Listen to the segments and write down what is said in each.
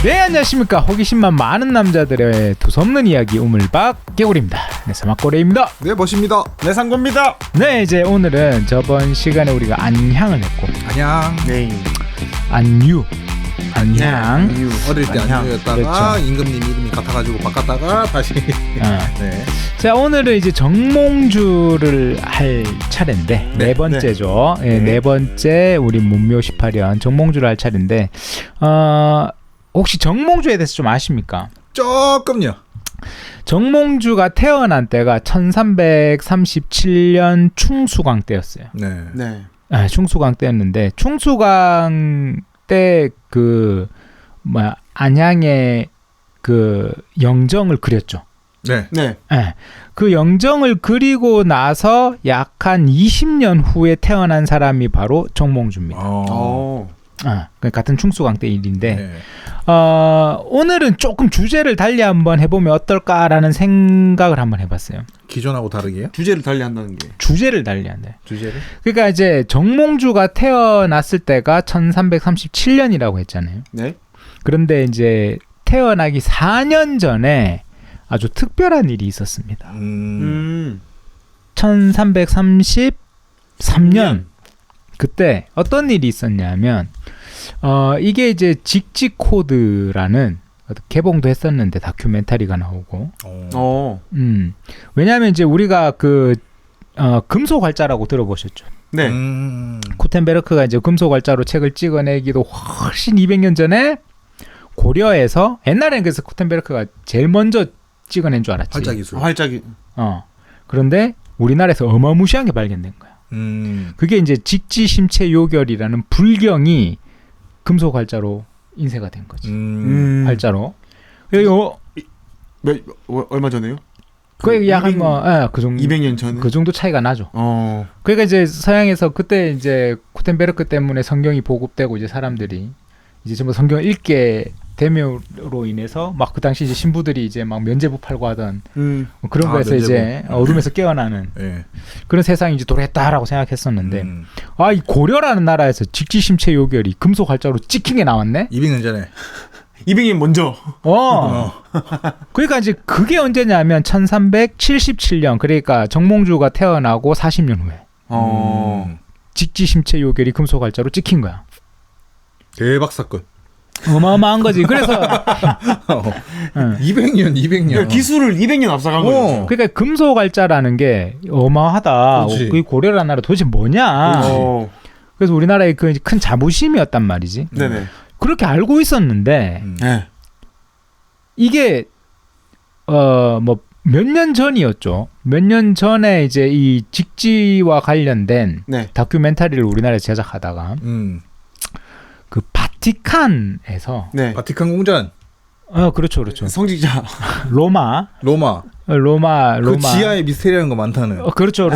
네, 안녕하십니까. 호기심만 많은 남자들의 두서없는 이야기 우물박 개구리입니다. 네, 사막고래입니다. 네, 멋입니다. 네, 상고입니다. 네, 이제 오늘은 저번 시간에 우리가 안향을 했고 안녕. 네. 안유 어릴 때 안녕. 안녕이었다가 그렇죠. 임금님 이름이 같아가지고 바꿨다가 다시. 네. 자, 오늘은 이제 정몽주를 할 차례인데 네 번째죠. 네. 네 번째 우리 문묘 18년 정몽주를 할 차례인데 혹시 정몽주에 대해서 좀 아십니까? 조금요. 정몽주가 태어난 때가 1337년 충수광 때였어요. 네. 네. 아, 충수광 때였는데 충수광 때 그 안양의 그 영정을 그렸죠. 네. 네. 네. 그 영정을 그리고 나서 약 한 20년 후에 태어난 사람이 바로 정몽주입니다. 같은 충수광 때 일인데 네. 오늘은 조금 주제를 달리 한번 해보면 어떨까라는 생각을 한번 해봤어요. 기존하고 다르게요? 주제를 달리한다는 게. 주제를 달리한대. 주제를? 그러니까 이제 정몽주가 태어났을 때가 1337년이라고 했잖아요. 네. 그런데 이제 태어나기 4년 전에 아주 특별한 일이 있었습니다. 1333년 그때 어떤 일이 있었냐면 이게 이제 직지코드라는 개봉도 했었는데 다큐멘터리가 나오고 왜냐하면 이제 우리가 그 금속활자라고 들어보셨죠? 네. 구텐베르크가 이제 금속활자로 책을 찍어내기도 훨씬 200년 전에 고려에서 옛날에는 그래서 구텐베르크가 제일 먼저 찍어낸 줄 알았지. 활자 기술. 활자기. 그런데 우리나라에서 어마무시한 게 발견된 거야. 그게 이제 직지심체 요결이라는 불경이 금속 활자로 인쇄가 된 거지. 활자로. 얼마 전에요? 그게 약 한 그 정도 200년 전에. 그 정도 차이가 나죠. 어. 그러니까 이제 서양에서 그때 이제 구텐베르크 때문에 성경이 보급되고 이제 사람들이 이제 전부 성경을 읽게 됨으로 인해서 막 그 당시 이제 신부들이 이제 막 면제부 팔고 하던 뭐 그런 거에서 면제부. 이제 어둠에서 깨어나는 네. 그런 세상이 이제 도래했다라고 생각했었는데 이 고려라는 나라에서 직지심체 요결이 금속 활자로 찍힌 게 나왔네. 200년 전에. 200년 먼저. 그러니까 이제 그게 언제냐면 1377년 그러니까 정몽주가 태어나고 40년 후에 직지심체 요결이 금속 활자로 찍힌 거야. 대박 사건. 어마어마한 거지. 그래서 200년. 기술을 200년 앞서간 거죠. 그러니까 금속 활자라는 게 어마하다. 그 고려라는 나라 도대체 뭐냐. 그래서 우리나라의 그 큰 자부심이었단 말이지. 네네. 그렇게 알고 있었는데 네. 이게 뭐 몇 년 전이었죠. 몇 년 전에 이제 이 직지와 관련된 다큐멘터리를 우리나라에서 제작하다가 그 바티칸에서 네. 바티칸 공전. 그렇죠. 성직자. 로마. 그 지하에 미스테리한 거 많다는. 그렇죠.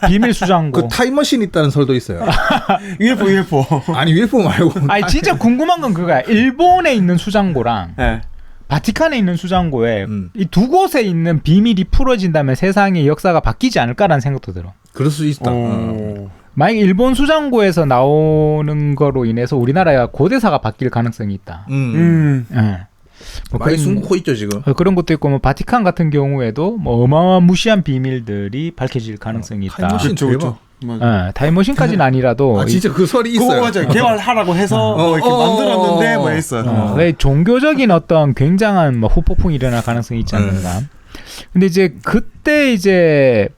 비밀 수장고. 그 타임머신 있다는 설도 있어요. UFO. 아니 UFO 말고. 아니 진짜 궁금한 건 그거야. 일본에 있는 수장고랑 네. 바티칸에 있는 수장고에 이 두 곳에 있는 비밀이 풀어진다면 세상의 역사가 바뀌지 않을까라는 생각도 들어. 그럴 수 있다. 만약에 일본 수장고에서 나오는 거로 인해서 우리나라가 고대사가 바뀔 가능성이 있다. 뭐 많이 숨고 있죠 지금. 그런 것도 있고 뭐 바티칸 같은 경우에도 뭐 어마무시한 비밀들이 밝혀질 가능성이 있다. 타임머신 대박. 타임머신까지는 아니라도 진짜 그 설이 있어요. 그거 맞아요. 개발하라고 해서 이렇게 만들었는데 뭐 했어요. 종교적인 어떤 굉장한 뭐 후폭풍이 일어날 가능성이 있지 않는가. 근데 이제 그때 이제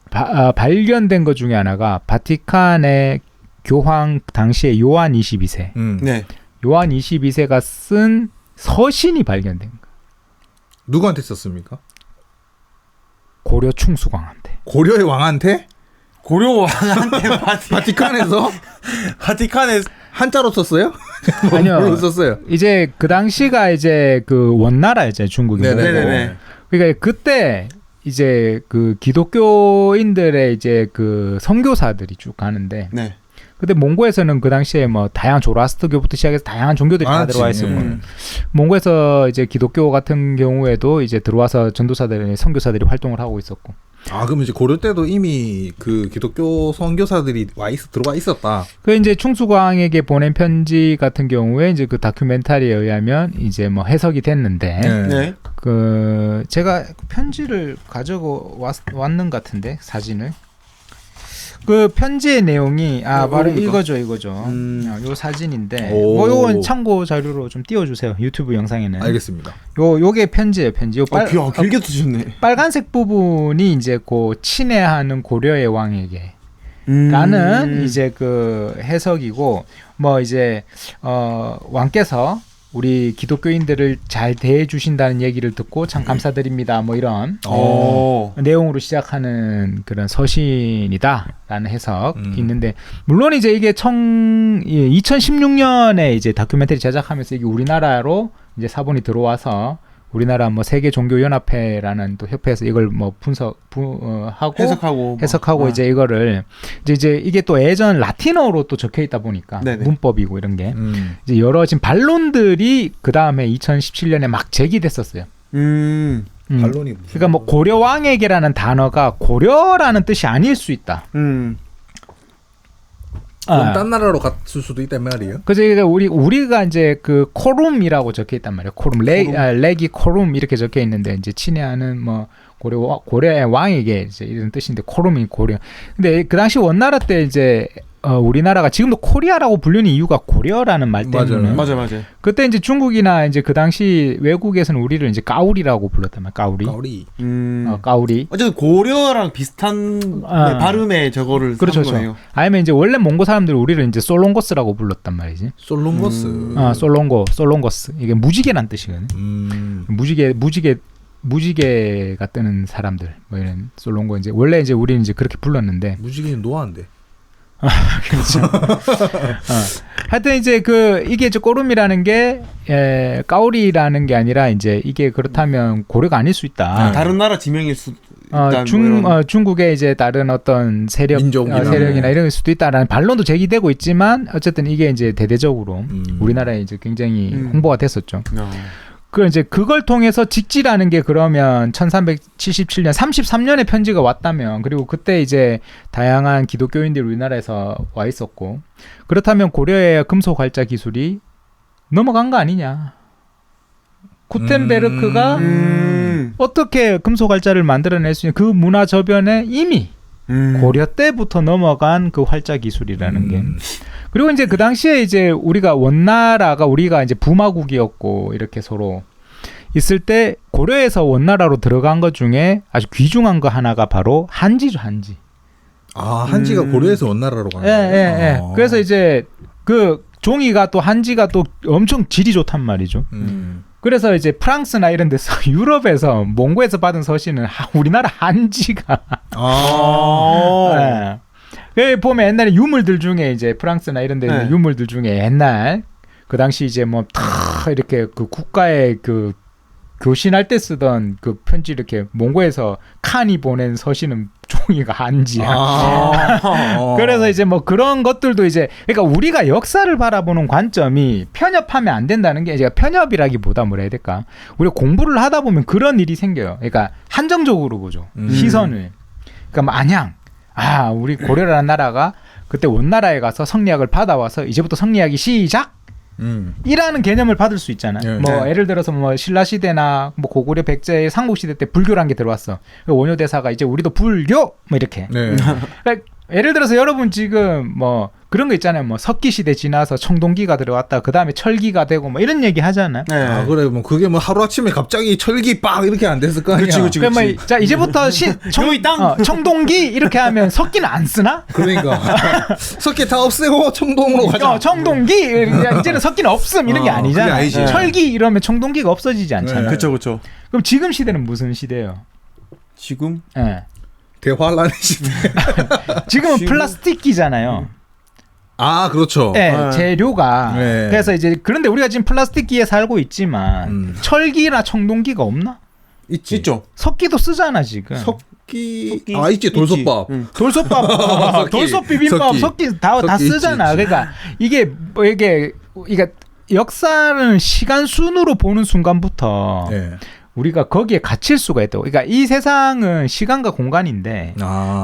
발견된 것 중에 하나가 바티칸의 교황 당시에 요한 22세. 네. 요한 22세가 쓴 서신이 발견된 거예요. 누구한테 썼습니까? 고려 충수광한테. 고려의 왕한테? 고려 왕한테 바티칸에서? 바티칸에 한자로 썼어요? 아니요. 뭘로 썼어요? 이제 그 당시가 이제 그 원나라였잖아요, 중국이. 네네네. 그러니까 그때 이제 그 기독교인들의 이제 그 선교사들이 쭉 가는데. 네. 근데 몽고에서는 그 당시에 뭐 다양한 조로아스터교부터 시작해서 다양한 종교들이 다 들어와 있었고 몽고에서 이제 기독교 같은 경우에도 이제 들어와서 전도사들이 선교사들이 활동을 하고 있었고 아, 그럼 이제 고려 때도 이미 그 기독교 선교사들이 들어와 있었다. 그 이제 충수광에게 보낸 편지 같은 경우에 이제 그 다큐멘터리에 의하면 이제 뭐 해석이 됐는데 네. 그 제가 편지를 가지고 왔는 것 같은데 사진을 그 편지의 내용이 바로 이거죠. 요 사진인데 뭐 요건 참고 자료로 좀 띄워주세요. 유튜브 영상에는. 알겠습니다. 요게 편지예요. 편지. 요 길게 쓰셨네. 빨간색 부분이 이제 그 친애하는 고려의 왕에게 라는 이제 그 해석이고 뭐 이제 왕께서 우리 기독교인들을 잘 대해 주신다는 얘기를 듣고 참 감사드립니다. 뭐 이런 내용으로 시작하는 그런 서신이다라는 해석이 있는데 물론 이제 이게 2016년에 이제 다큐멘터리 제작하면서 이게 우리나라로 이제 사본이 들어와서 우리나라 뭐 세계 종교 연합회라는 또 협회에서 이걸 뭐 하고 해석하고 이제 이거를 이제 이게 또 예전 라틴어로 또 적혀 있다 보니까 네네. 문법이고 이런 게 이제 여러 지금 반론들이 그 다음에 2017년에 막 제기됐었어요. 반론이 무슨? 그러니까 뭐 고려 왕에게라는 단어가 고려라는 뜻이 아닐 수 있다. 그럼 딴 나라로 갔을 수도 있단 말이에요. 그래서 우리가 이제 그 코룸이라고 적혀 있단 말이에요. 코룸, 레기 코룸 이렇게 적혀 있는데 이제 친애하는 뭐 고려의 왕에게 이제 이런 뜻인데 코룸이 고려. 근데 그 당시 원나라 때 이제 우리나라가 지금도 코리아라고 불리는 이유가 고려라는 말 때문에. 맞아요. 그때 이제 중국이나 이제 그 당시 외국에서는 우리를 이제 까우리라고 불렀단 말이야. 까우리. 까우리. 어쨌든 고려랑 비슷한 발음의 저거를 그렇죠. 한 거네요. 아니면 이제 원래 몽고 사람들이 우리를 이제 솔롱고스라고 불렀단 말이지. 솔롱거스. 솔롱고스. 이게 무지개란 뜻이거든. 무지개가 뜨는 사람들. 뭐 이런 솔롱고 이제 원래 이제 우리는 이제 그렇게 불렀는데. 무지개는 노아인데. 그렇죠. 하여튼 이제 이게 이제 꼬름이라는 게 까우리라는 게 아니라 이제 이게 그렇다면 고려가 아닐 수 있다. 다른 나라 지명일 수 중국의 이제 다른 어떤 세력이나 이런 수도 있다라는 반론도 제기되고 있지만 어쨌든 이게 이제 대대적으로 우리나라에 이제 굉장히 홍보가 됐었죠. 그 이제 그걸 통해서 직지라는 게 그러면 1377년 33년에 편지가 왔다면 그리고 그때 이제 다양한 기독교인들이 우리나라에서 와 있었고 그렇다면 고려의 금속 활자 기술이 넘어간 거 아니냐. 구텐베르크가 어떻게 금속 활자를 만들어낼 수 있는 그 문화 저변에 이미 고려 때부터 넘어간 그 활자 기술이라는 게 그리고 이제 그 당시에 이제 우리가 이제 부마국이었고 이렇게 서로 있을 때 고려에서 원나라로 들어간 것 중에 아주 귀중한 거 하나가 바로 한지죠, 한지. 한지가 고려에서 원나라로 가는 거예요? 예. 그래서 이제 그 종이가 또 한지가 또 엄청 질이 좋단 말이죠. 그래서 이제 프랑스나 이런 데서 유럽에서 몽고에서 받은 서신은 우리나라 한지가 네. 보면 옛날에 유물들 중에 이제 프랑스나 이런 데 있는 유물들 중에 옛날 그 당시 이제 뭐 다 이렇게 그 국가의 그 교신할 때 쓰던 그 편지 이렇게 몽고에서 칸이 보낸 서신은 종이가 한지야. 그래서 이제 뭐 그런 것들도 이제 그러니까 우리가 역사를 바라보는 관점이 편협하면 안 된다는 게 제가 편협이라기보다 뭐라 해야 될까? 우리가 공부를 하다 보면 그런 일이 생겨요. 그러니까 한정적으로 보죠. 시선을. 그러니까 마냥 우리 고려라는 나라가 그때 원나라에 가서 성리학을 받아와서 이제부터 성리학이 시작! 이라는 개념을 받을 수 있잖아요. 뭐 예를 들어서 뭐 신라 시대나 뭐 고구려 백제 삼국 시대 때 불교란 게 들어왔어. 원효 대사가 이제 우리도 불교 뭐 이렇게. 그러니까 예를 들어서 여러분 지금 뭐 그런 거 있잖아요. 뭐 석기 시대 지나서 청동기가 들어왔다. 그 다음에 철기가 되고 뭐 이런 얘기 하잖아요. 그래 뭐 그게 뭐 하루 아침에 갑자기 철기 빡 이렇게 안 됐을 거 아니야. 그렇지. 뭐 자 이제부터 청동기 이렇게 하면 석기는 안 쓰나? 그러니까 석기 다 없애고 청동으로 가자. 청동기 이제는 석기는 없음 이런 게 아니잖아. 철기 이러면 청동기가 없어지지 않잖아요. 그렇죠. 그럼 지금 시대는 무슨 시대예요? 지금? 대환란의 시대. 지금은 플라스틱기잖아요. 그렇죠. 재료가. 그래서 이제 그런데 우리가 지금 플라스틱기에 살고 있지만 철기나 청동기가 없나? 있죠. 석기도 쓰잖아 지금. 석기. 있지. 돌솥밥. 돌솥밥. 돌솥 비빔밥. 석기 다 쓰잖아. 있지. 그러니까 이게 역사는 시간 순으로 보는 순간부터 우리가 거기에 갇힐 수가 있다고. 그러니까 이 세상은 시간과 공간인데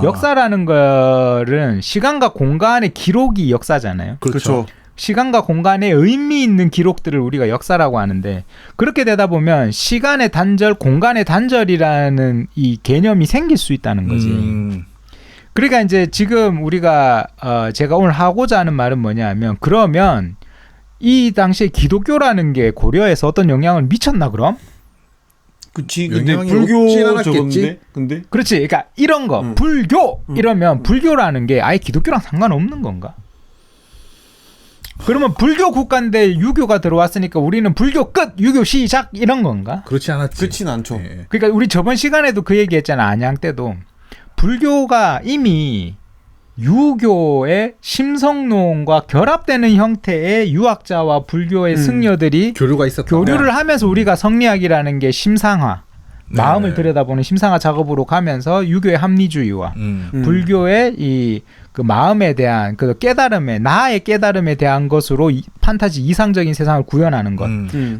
역사라는 거는 시간과 공간의 기록이 역사잖아요. 그렇죠. 시간과 공간에 의미 있는 기록들을 우리가 역사라고 하는데 그렇게 되다 보면 시간의 단절, 공간의 단절이라는 이 개념이 생길 수 있다는 거지. 그러니까 이제 지금 우리가 제가 오늘 하고자 하는 말은 뭐냐면 그러면 이 당시에 기독교라는 게 고려에서 어떤 영향을 미쳤나 그럼? 그치. 근데 영향이 불교 없진 않았겠지? 저건데. 근데 그렇지. 그러니까 이런 거 불교 이러면 불교라는 게 아예 기독교랑 상관없는 건가? 그러면 불교 국가인데 유교가 들어왔으니까 우리는 불교 끝, 유교 시작 이런 건가? 그렇지 않았지. 그렇진 않죠. 네. 그러니까 우리 저번 시간에도 그 얘기했잖아. 안양 때도 불교가 이미 유교의 심성론과 결합되는 형태의 유학자와 불교의 승려들이 교류가 있었다. 교류를 하면서 우리가 성리학이라는 게 심상화, 네. 마음을 들여다보는 심상화 작업으로 가면서 유교의 합리주의와 불교의 이 그 마음에 대한 그 깨달음에 나의 깨달음에 대한 것으로 판타지 이상적인 세상을 구현하는 것.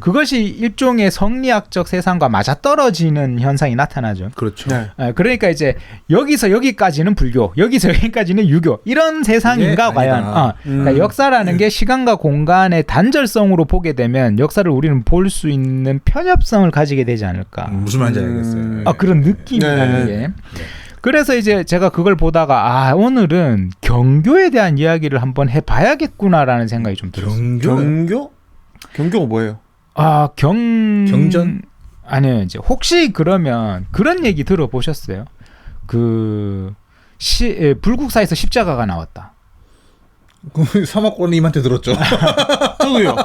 그것이 일종의 성리학적 세상과 맞아떨어지는 현상이 나타나죠. 그렇죠. 네. 그러니까 이제 여기서 여기까지는 불교, 여기서 여기까지는 유교 이런 세상인가 과연. 그러니까 역사라는 게 시간과 공간의 단절성으로 보게 되면 역사를 우리는 볼 수 있는 편협성을 가지게 되지 않을까. 무슨 말인지 알겠어요. 그런 느낌이라는 게. 그래서 이제 제가 그걸 보다가 오늘은 경교에 대한 이야기를 한번 해봐야겠구나라는 생각이 좀 들었어요. 경교? 경교가 뭐예요? 경전? 아니요. 이제 혹시 그러면 그런 얘기 들어보셨어요? 불국사에서 십자가가 나왔다. 사막권님한테 들었죠. 저도요.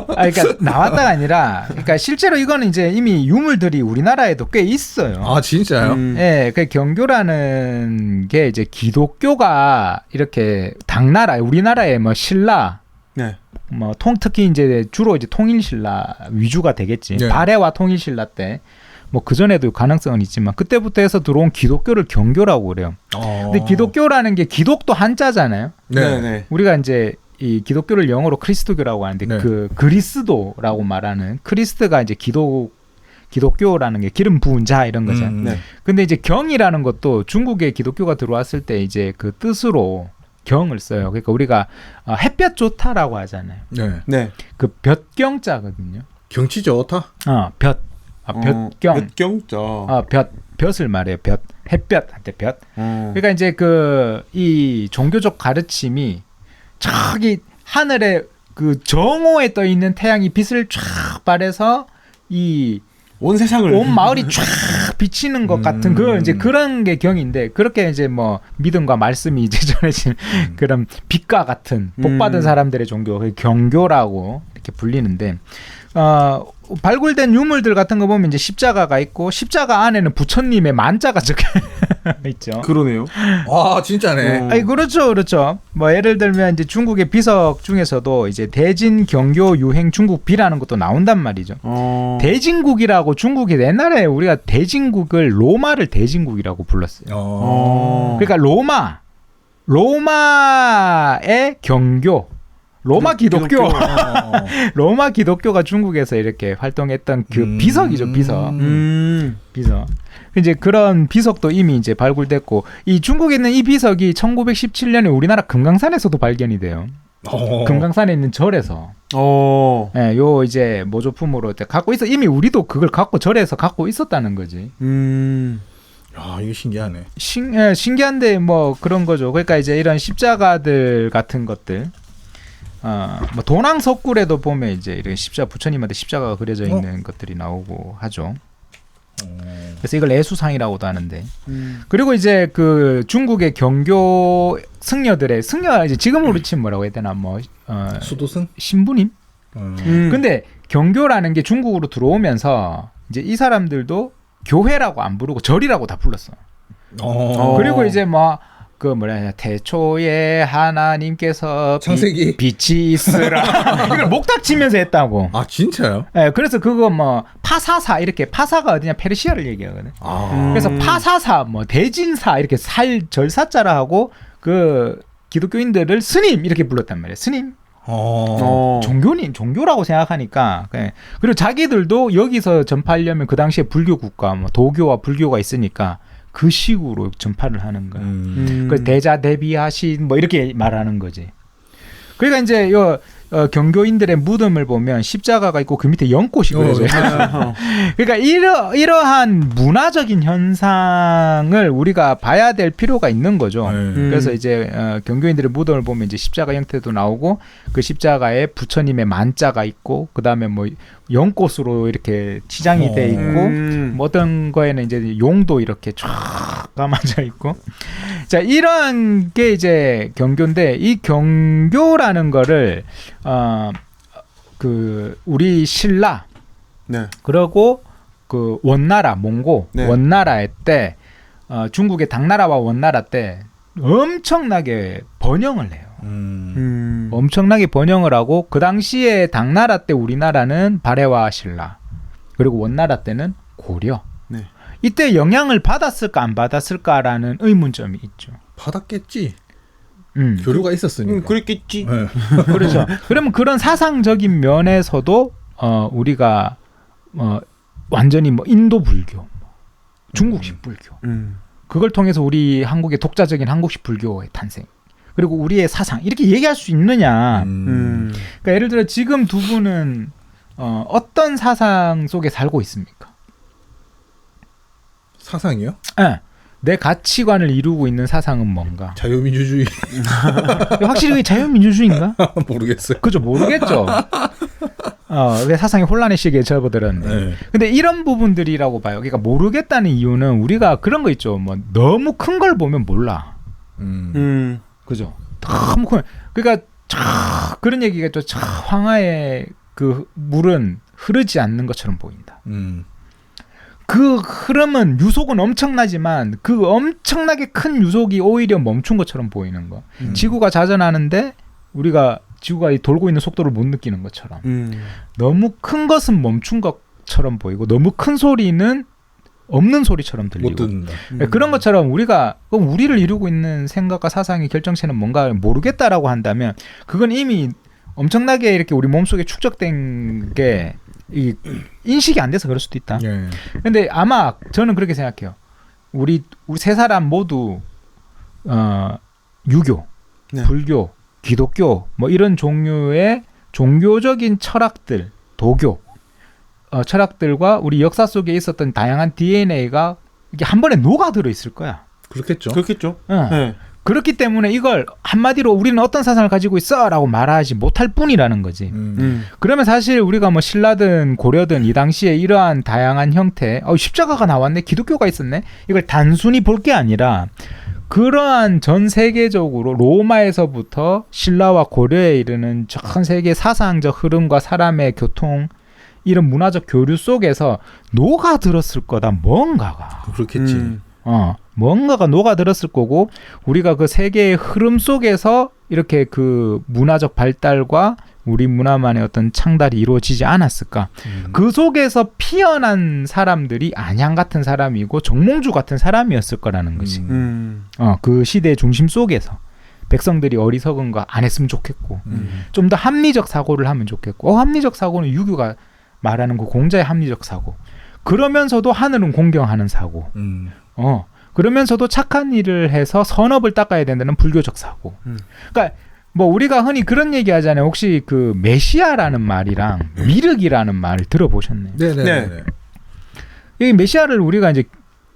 그러니까 나왔다가 아니라, 그러니까 실제로 이거는 이제 이미 유물들이 우리나라에도 꽤 있어요. 아 진짜요? 네, 그 경교라는 게 이제 기독교가 이렇게 당나라, 우리나라의 뭐 신라, 네. 뭐 특히 이제 주로 이제 통일신라 위주가 되겠지. 네. 발해와 통일신라 때. 뭐 그전에도 가능성은 있지만 그때부터 해서 들어온 기독교를 경교라고 그래요. 근데 기독교라는 게 기독도 한자잖아요. 네. 우리가 이제 이 기독교를 영어로 크리스토교라고 하는데 네. 그 그리스도라고 말하는 크리스트가 이제 기독교라는 게 기름 부은 자 이런 거잖아요. 네. 근데 이제 경이라는 것도 중국에 기독교가 들어왔을 때 이제 그 뜻으로 경을 써요. 그러니까 우리가 햇볕 좋다라고 하잖아요. 네. 그 볕경자거든요. 경치 좋다. 볕경. 볕경자. 볕을 말해요. 햇볕한테 볕. 그러니까 이제 이 종교적 가르침이 저기 하늘에 그 정오에 떠 있는 태양이 빛을 쫙 발해서 온 세상을 온 마을이 쫙 비치는 것 같은 이제 그런 게 경인데 그렇게 이제 뭐 믿음과 말씀이 이제 전해진 그런 빛과 같은 복 받은 사람들의 종교, 경교라고 이렇게 불리는데 발굴된 유물들 같은 거 보면 이제 십자가가 있고 십자가 안에는 부처님의 만자가 적혀 있죠. 그러네요. 아 진짜네. 아니 그렇죠. 뭐 예를 들면 이제 중국의 비석 중에서도 이제 대진 경교 유행 중국비라는 것도 나온단 말이죠. 대진국이라고 중국이 옛날에 우리가 대진국을 로마를 대진국이라고 불렀어요. 그러니까 로마의 경교. 로마 기독교. 로마 기독교가 중국에서 이렇게 활동했던 그 비석이죠, 비석. 비석. 이제 그런 비석도 이미 이제 발굴됐고, 이 중국에 있는 이 비석이 1917년에 우리나라 금강산에서도 발견이 돼요. 금강산에 있는 절에서. 네, 요 이제 모조품으로 갖고 있어. 이미 우리도 그걸 갖고 절에서 갖고 있었다는 거지. 야, 이게 신기하네. 신기한데 뭐 그런 거죠. 그러니까 이제 이런 십자가들 같은 것들. 뭐 도낭석굴에도 보면 이제 이렇게 부처님한테 십자가가 그려져 있는 것들이 나오고 하죠. 그래서 이걸 애수상이라고도 하는데. 그리고 이제 그 중국의 경교 승려들의 이제 지금으로 치면 뭐라고 해야 되나 뭐 수도승? 신부님. 근데 경교라는 게 중국으로 들어오면서 이제 이 사람들도 교회라고 안 부르고 절이라고 다 불렀어. 그리고 이제 뭐 태초에 하나님께서 창세기 빛이 있으라 이걸 목닥치면서 했다고. 아 진짜요? 네, 그래서 그거 뭐 파사사 이렇게 파사가 어디냐 페르시아를 얘기하거든. 그래서 파사사 뭐 대진사 이렇게 절사자라 하고 그 기독교인들을 스님 이렇게 불렀단 말이에요. 스님 종교라고 생각하니까. 그리고 자기들도 여기서 전파하려면 그 당시에 불교 국가, 뭐 도교와 불교가 있으니까 그 식으로 전파를 하는 거야. 그 대자 대비하신 뭐 이렇게 말하는 거지. 그러니까 이제 경교인들의 무덤을 보면 십자가가 있고 그 밑에 연꽃이 그려져 있어요. 그러니까 이러한 문화적인 현상을 우리가 봐야 될 필요가 있는 거죠. 그래서 이제 경교인들의 무덤을 보면 이제 십자가 형태도 나오고 그 십자가에 부처님의 만자가 있고 그 다음에 뭐 연꽃으로 이렇게 치장이 돼 있고 뭐 어떤 거에는 이제 용도 이렇게 쫙 감아져 있고 자 이러한 게 이제 경교인데 이 경교라는 거를 그 우리 신라 네. 그리고 그 원나라 몽고 네. 원나라의 때 중국의 당나라와 원나라 때 엄청나게 번영을 해요. 엄청나게 번영을 하고 그 당시에 당나라 때 우리나라는 발해와 신라 그리고 원나라 때는 고려. 네. 이때 영향을 받았을까 안 받았을까라는 의문점이 있죠. 받았겠지. 교류가 있었으니까. 그랬겠지. 네. 그렇죠. 그러면 그런 사상적인 면에서도 우리가 완전히 뭐 인도 불교, 중국식 불교 그걸 통해서 우리 한국의 독자적인 한국식 불교의 탄생 그리고 우리의 사상 이렇게 얘기할 수 있느냐. 그러니까 예를 들어 지금 두 분은 어떤 사상 속에 살고 있습니까? 사상이요? 네. 내 가치관을 이루고 있는 사상은 뭔가? 자유민주주의. 확실히 자유민주주의인가? 모르겠어요. 그죠, 모르겠죠. 왜 사상이 혼란의 시기에 접어들었네. 네. 근데 이런 부분들이라고 봐요. 그러니까 모르겠다는 이유는 우리가 그런 거 있죠. 뭐 너무 큰 걸 보면 몰라. 그죠. 너무 큰. 그러니까 그런 얘기가 또 황하의 그 물은 흐르지 않는 것처럼 보인다. 그 흐름은 유속은 엄청나지만 그 엄청나게 큰 유속이 오히려 멈춘 것처럼 보이는 거. 지구가 자전하는데 우리가 지구가 돌고 있는 속도를 못 느끼는 것처럼. 너무 큰 것은 멈춘 것처럼 보이고 너무 큰 소리는 없는 소리처럼 들리고. 못 듣는다. 그런 것처럼 우리가 우리를 이루고 있는 생각과 사상의 결정체는 뭔가 모르겠다라고 한다면 그건 이미 엄청나게 이렇게 우리 몸속에 축적된 게 이 인식이 안 돼서 그럴 수도 있다. 예. 근데 아마 저는 그렇게 생각해요. 우리 세 사람 모두 유교, 네. 불교, 기독교 뭐 이런 종류의 종교적인 철학들, 도교 철학들과 우리 역사 속에 있었던 다양한 DNA가 이게 한 번에 녹아들어 있을 거야. 그렇겠죠. 그렇겠죠. 네. 그렇기 때문에 이걸 한마디로 우리는 어떤 사상을 가지고 있어라고 말하지 못할 뿐이라는 거지. 그러면 사실 우리가 뭐 신라든 고려든 이 당시에 이러한 다양한 형태, 십자가가 나왔네, 기독교가 있었네, 이걸 단순히 볼 게 아니라 그러한 전 세계적으로 로마에서부터 신라와 고려에 이르는 전 세계 사상적 흐름과 사람의 교통 이런 문화적 교류 속에서 녹아들었을 거다 뭔가가. 그렇겠지. 뭔가가 녹아들었을 거고 우리가 그 세계의 흐름 속에서 이렇게 그 문화적 발달과 우리 문화만의 어떤 창달이 이루어지지 않았을까. 그 속에서 피어난 사람들이 안양 같은 사람이고 정몽주 같은 사람이었을 거라는 거지. 그 시대의 중심 속에서 백성들이 어리석은 거 안 했으면 좋겠고 좀 더 합리적 사고를 하면 좋겠고 합리적 사고는 유교가 말하는 그 공자의 합리적 사고. 그러면서도 하늘은 공경하는 사고. 그러면서도 착한 일을 해서 선업을 닦아야 된다는 불교적 사고. 그러니까 뭐 우리가 흔히 그런 얘기 하잖아요. 혹시 그 메시아라는 말이랑 미륵이라는 말을 들어보셨나요? 네네. 이 메시아를 우리가 이제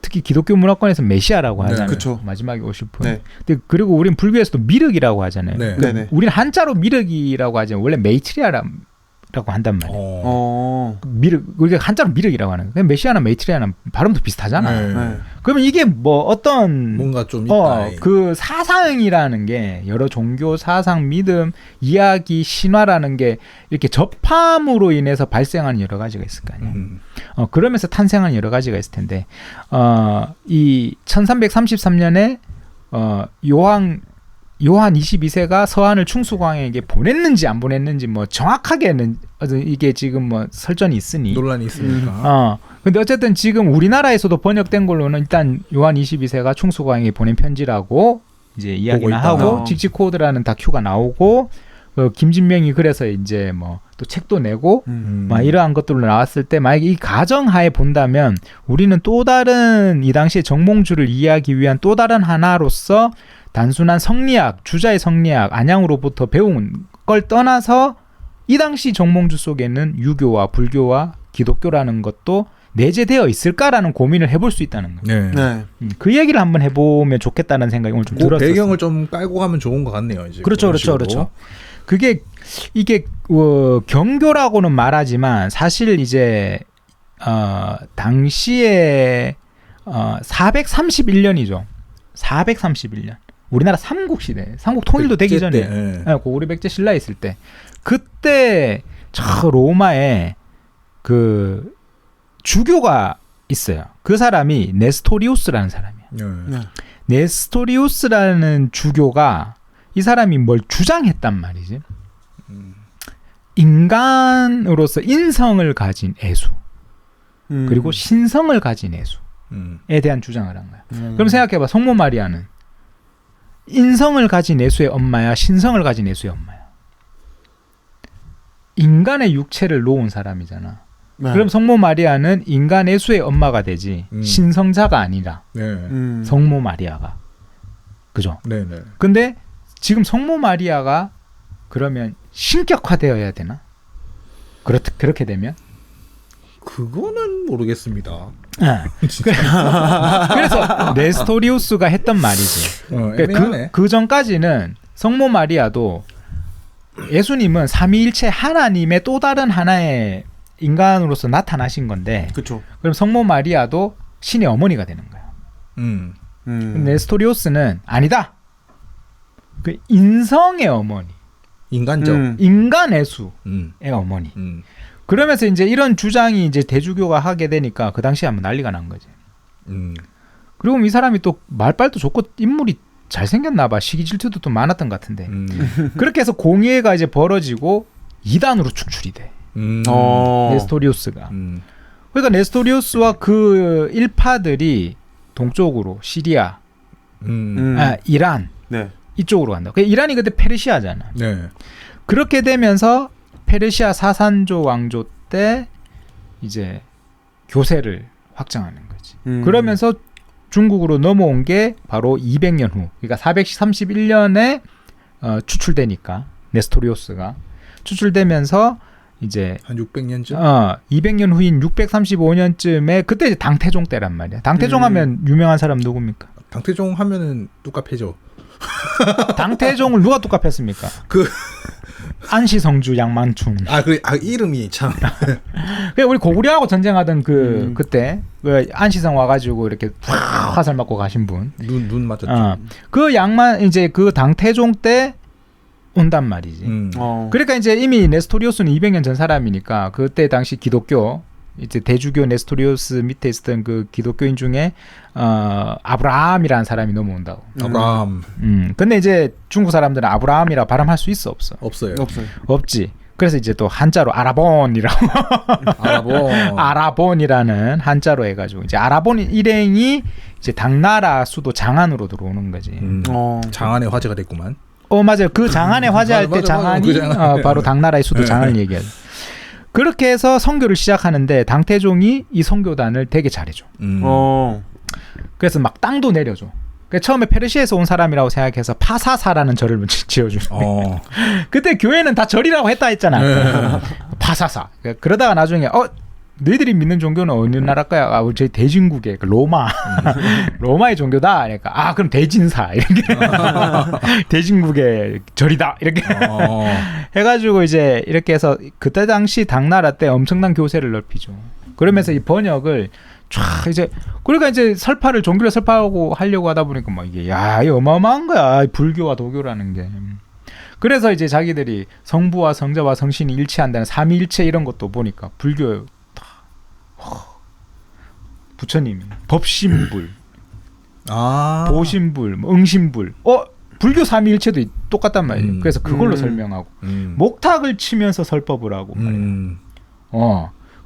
특히 기독교 문화권에서 메시아라고 하잖아요. 그쵸. 마지막에 오실 분. 네. 근데 그리고 우리는 불교에서도 미륵이라고 하잖아요. 네. 그러니까 네네. 우리는 한자로 미륵이라고 하지만 원래 메이트리아라고 한단 말이에요. 미륵, 우리가 한자로 미륵이라고 하는 거예요. 메시아나 메이트리아나 발음도 비슷하잖아. 네. 그러면 이게 뭐 어떤 뭔가 좀 있다. 그 사상이라는 게 여러 종교 사상, 믿음, 이야기, 신화라는 게 이렇게 접함으로 인해서 발생하는 여러 가지가 있을 거 아니에요. 그러면서 탄생하는 여러 가지가 있을 텐데 이 1333년에 요한 22세가 서한을 충수광에게 보냈는지 안 보냈는지 뭐 정확하게는 이게 지금 뭐 설전이 있으니 논란이 있으니까. 근데 어쨌든 지금 우리나라에서도 번역된 걸로는 일단 요한 22세가 충수광에게 보낸 편지라고 이제 이야기는 하고 직지코드라는 다큐가 나오고 김진명이 그래서 이제 뭐 또 책도 내고 막 이러한 것들로 나왔을 때 만약에 이 가정하에 본다면 우리는 또 다른 이 당시에 정몽주를 이해하기 위한 또 다른 하나로서 단순한 성리학, 주자의 성리학, 안양으로부터 배운 걸 떠나서 이 당시 정몽주 속에는 유교와 불교와 기독교라는 것도 내재되어 있을까라는 고민을 해볼 수 있다는 거예요. 네. 네. 그 얘기를 한번 해보면 좋겠다는 생각이 오늘 좀 그 들었어요. 배경을 좀 깔고 가면 좋은 것 같네요. 이제 그렇죠, 그런 그렇죠, 식으로. 그렇죠. 그게 이게 경교라고는 말하지만 사실 이제 당시에 431년이죠. 431년. 우리나라 삼국시대, 삼국 통일도 되기 전에, 네. 고구려 백제 신라 있을 때, 그때 저 로마에 그 주교가 있어요. 그 사람이 네스토리우스라는 사람이에요. 네. 네. 네스토리우스라는 주교가 이 사람이 뭘 주장했단 말이지. 인간으로서 인성을 가진 애수 그리고 신성을 가진 애수에 대한 주장을 한 거야. 그럼 생각해봐. 성모 마리아는 인성을 가진 애수의 엄마야, 신성을 가진 애수의 엄마야. 인간의 육체를 놓은 사람이잖아. 네. 그럼 성모 마리아는 인간 애수의 엄마가 되지 신성자가 아니라 네. 성모 마리아가. 그죠? 네. 네. 근데 지금 성모 마리아가 그러면 신격화되어야 되나? 그렇게 되면? 그거는 모르겠습니다. 그래서 네스토리우스가 했던 말이지. 애매하네. 그 전까지는 성모 마리아도 예수님은 삼위일체 하나님의 또 다른 하나의 인간으로서 나타나신 건데, 그렇죠. 그럼 성모 마리아도 신의 어머니가 되는 거야. 네스토리우스는 아니다. 그 인성의 어머니, 인간적. 인간의 수의 음. 어머니. 음. 그러면서 이제 이런 주장이 이제 대주교가 하게 되니까 그 당시에 한번 난리가 난 거지. 그리고 이 사람이 또 말빨도 좋고 인물이 잘생겼나 봐. 시기 질투도 또 많았던 것 같은데. 그렇게 해서 공의회가 이제 벌어지고 이단으로 축출이 돼. 네스토리우스가. 그러니까 네스토리우스와 그 일파들이 동쪽으로 시리아, 이란 네. 이쪽으로 간다. 이란이 그때 페르시아잖아. 네. 그렇게 되면서 페르시아 사산조 왕조 때 이제 교세를 확장하는 거지. 그러면서 중국으로 넘어온 게 바로 200년 후, 그러니까 431년에 추출되니까 네스토리우스가 추출되면서 이제 한 600년쯤? 200년 후인 635년쯤에 그때 이제 당태종 때란 말이야. 당태종 하면 유명한 사람 누굽니까? 당태종 하면은 뚜까패죠. 당태종을 누가 뚝갑했습니까? 안시성주 양만춘. 이름이 참. 우리 고구려하고 전쟁하던 그때 그 안시성 와가지고 이렇게 화살 맞고 가신 분. 눈 맞았죠. 그 양만 이제 그 당태종 때 온단 말이지. 그러니까 이제 이미 네스토리우스는 200년 전 사람이니까 그때 당시 기독교 이제 대주교 네스토리우스 밑에 있었던 그 기독교인 중에 아브라함이라는 사람이 넘어온다고. 아브라함. 근데 이제 중국 사람들은 아브라함이라 발음할 수 있어 없어? 없어요. 없지. 그래서 이제 또 한자로 아라본이라고. 아라본이라는 한자로 해가지고 이제 아라본 일행이 이제 당나라 수도 장안으로 들어오는 거지. 장안의 화제가 됐구만. 맞아요. 그 장안의 화제할 때 장안이 바로 당나라의 수도 장안을 얘기하죠. 그렇게 해서 선교를 시작하는데 당태종이 이 선교단을 되게 잘해줘. 그래서 막 땅도 내려줘. 그러니까 처음에 페르시아에서 온 사람이라고 생각해서 파사사라는 절을 지어주는데 그때 교회는 다 절이라고 했다 했잖아. 파사사. 그러다가 나중에 너희들이 믿는 종교는 어느 나라 거야? 저희 대진국의 로마. 로마의 종교다. 그러니까 그럼 대진사 이렇게 대진국의 절이다 이렇게 해가지고 이제 이렇게 해서 그때 당시 당나라 때 엄청난 교세를 넓히죠. 그러면서 이 번역을 쫙 이제 그러니까 이제 설파를 종교를 설파하고 하려고 하다 보니까 막 이게 이거 어마어마한 거야. 불교와 도교라는 게. 그래서 이제 자기들이 성부와 성자와 성신이 일치한다는 삼위일체 이런 것도 보니까 불교 부처님이 법신불, 보신불, 응신불, 불교 삼위일체도 똑같단 말이에요. 그래서 그걸로 설명하고 목탁을 치면서 설법을 하고 말이에요.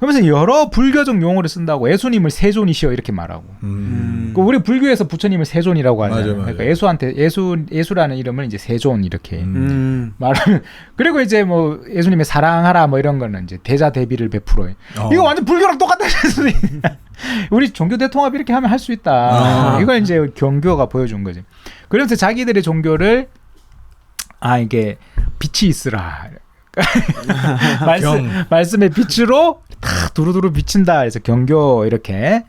그러면서 여러 불교적 용어를 쓴다고 예수님을 세존이시여 이렇게 말하고. 그 우리 불교에서 부처님을 세존이라고 하잖아요. 맞아, 맞아. 그러니까 예수한테 예수라는 이름을 이제 세존 이렇게 말하면 그리고 이제 뭐 예수님의 사랑하라 뭐 이런 거는 이제 대자 대비를 베풀어. 이거 완전 불교랑 똑같다. 우리 종교 대통합 이렇게 하면 할 수 있다. 이걸 이제 경교가 보여준 거지. 그러면서 자기들의 종교를 이게 빛이 있으라. 말씀의 빛으로 다 두루두루 비친다. 그래서 경교 이렇게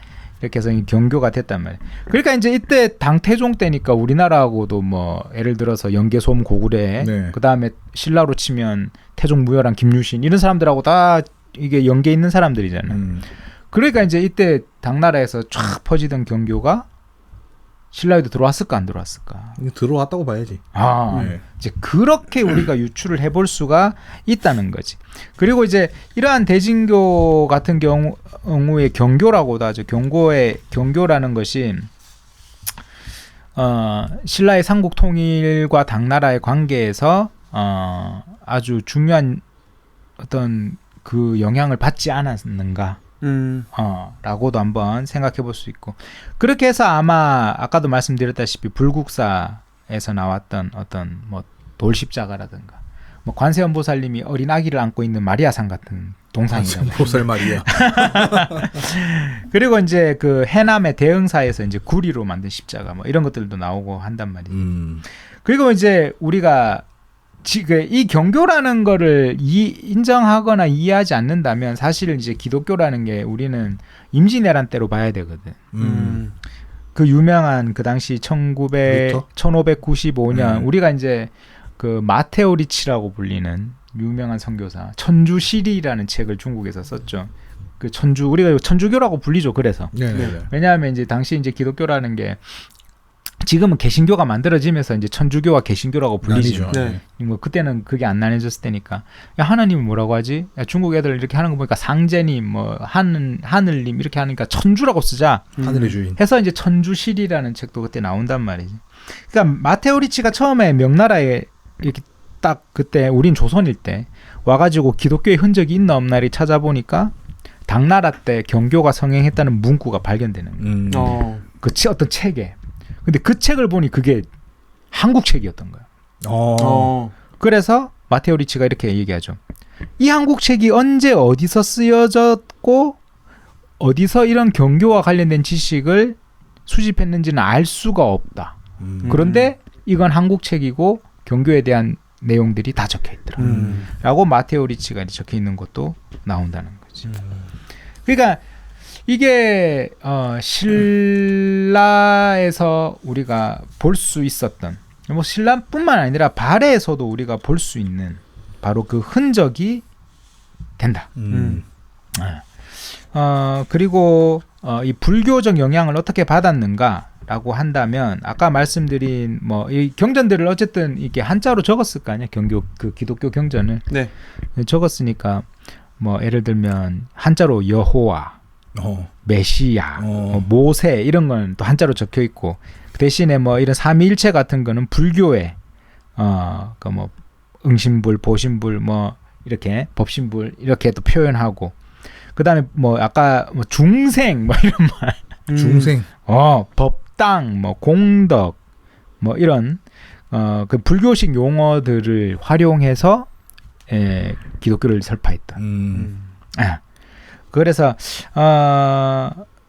해서 경교가 됐단 말이에요. 그러니까 이제 이때 당태종 때니까 우리나라하고도 뭐 예를 들어서 연개솜 고구려, 네. 그 다음에 신라로 치면 태종 무열한 김유신 이런 사람들하고 다 이게 연계 있는 사람들이잖아요. 그러니까 이제 이때 당나라에서 쫙 퍼지던 경교가 신라에도 들어왔을까 안 들어왔을까? 들어왔다고 봐야지. 네. 이제 그렇게 우리가 유추를 해볼 수가 있다는 거지. 그리고 이제 이러한 대진교 같은 경우의 경교라고도 하죠. 경교라는 것이 신라의 삼국 통일과 당나라의 관계에서 아주 중요한 어떤 그 영향을 받지 않았는가? 라고도 한번 생각해 볼 수 있고 그렇게 해서 아마 아까도 말씀드렸다시피 불국사에서 나왔던 어떤 뭐 돌십자가라든가 뭐 관세음보살님이 어린 아기를 안고 있는 마리아상 같은 동상이잖아요. 보살 말이야. 그리고 이제 그 해남의 대흥사에서 이제 구리로 만든 십자가 뭐 이런 것들도 나오고 한단 말이에요. 그리고 이제 우리가 이 경교라는 거를 인정하거나 이해하지 않는다면 사실 이제 기독교라는 게 우리는 임진왜란 때로 봐야 되거든. 그 유명한 그 당시 1595년 우리가 이제 그 마테오 리치라고 불리는 유명한 선교사 천주시리라는 책을 중국에서 썼죠. 그 우리가 천주교라고 불리죠. 그래서 왜냐하면 이제 당시 이제 기독교라는 게 지금은 개신교가 만들어지면서 이제 천주교와 개신교라고 불리죠. 네. 뭐 그때는 그게 안 나눠졌을 때니까. 야, 하나님은 뭐라고 하지? 야, 중국 애들 이렇게 하는 거 보니까 상제님, 뭐 하늘님 이렇게 하니까 천주라고 쓰자. 하늘의 주인. 해서 이제 천주실이라는 책도 그때 나온단 말이지. 그러니까 마테오 리치가 처음에 명나라에 이렇게 딱 그때 우린 조선일 때 와가지고 기독교의 흔적이 있나 없나를 찾아보니까 당나라 때 경교가 성행했다는 문구가 발견되는 거예요. 그 어떤 책에. 근데 그 책을 보니 그게 한국 책이었던 거야. 그래서 마테오 리치가 이렇게 얘기하죠. 이 한국 책이 언제 어디서 쓰여졌고 어디서 이런 경교와 관련된 지식을 수집했는지는 알 수가 없다. 그런데 이건 한국 책이고 경교에 대한 내용들이 다 적혀 있더라. 라고 마테오 리치가 적혀 있는 것도 나온다는 거지. 그러니까 이게 신라에서 우리가 볼 수 있었던 뭐 신라뿐만 아니라 발해에서도 우리가 볼 수 있는 바로 그 흔적이 된다. 그리고 이 불교적 영향을 어떻게 받았는가라고 한다면 아까 말씀드린 뭐 이 경전들을 어쨌든 이게 한자로 적었을 거 아니야. 그 기독교 경전을 적었으니까 뭐 예를 들면 한자로 여호와 메시아, 모세 이런 건 또 한자로 적혀 있고 그 대신에 뭐 이런 삼위일체 같은 거는 불교의 그 뭐 응신불, 보신불 뭐 이렇게 법신불 이렇게 또 표현하고 그다음에 뭐 아까 뭐 중생 뭐 이런 말 중생 법당 뭐 공덕 뭐 이런 그 불교식 용어들을 활용해서 기독교를 설파했다. 그래서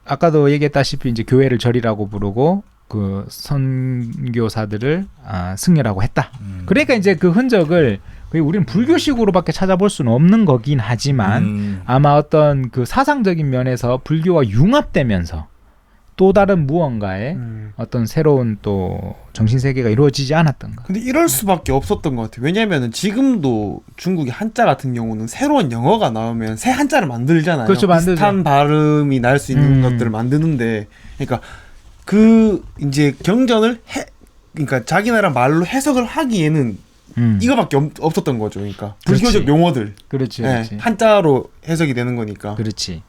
아까도 얘기했다시피 이제 교회를 절이라고 부르고 그 선교사들을 승려라고 했다. 그러니까 이제 그 흔적을 우리는 불교식으로밖에 찾아볼 수는 없는 거긴 하지만 아마 어떤 그 사상적인 면에서 불교와 융합되면서 또 다른 무언가의 어떤 새로운 또 정신세계가 이루어지지 않았던가. 근데 이럴 수밖에 없었던 것 같아요. 왜냐면은 지금도 중국의 한자 같은 경우는 새로운 영어가 나오면 새 한자를 만들잖아요. 그렇죠, 만들죠. 비슷한 발음이 날 수 있는 것들을 만드는데, 그러니까 그 이제 경전을 그러니까 자기 나라 말로 해석을 하기에는 이거밖에 없었던 거죠. 그러니까 불교적 용어들. 그렇지. 한자로 해석이 되는 거니까. 그렇지.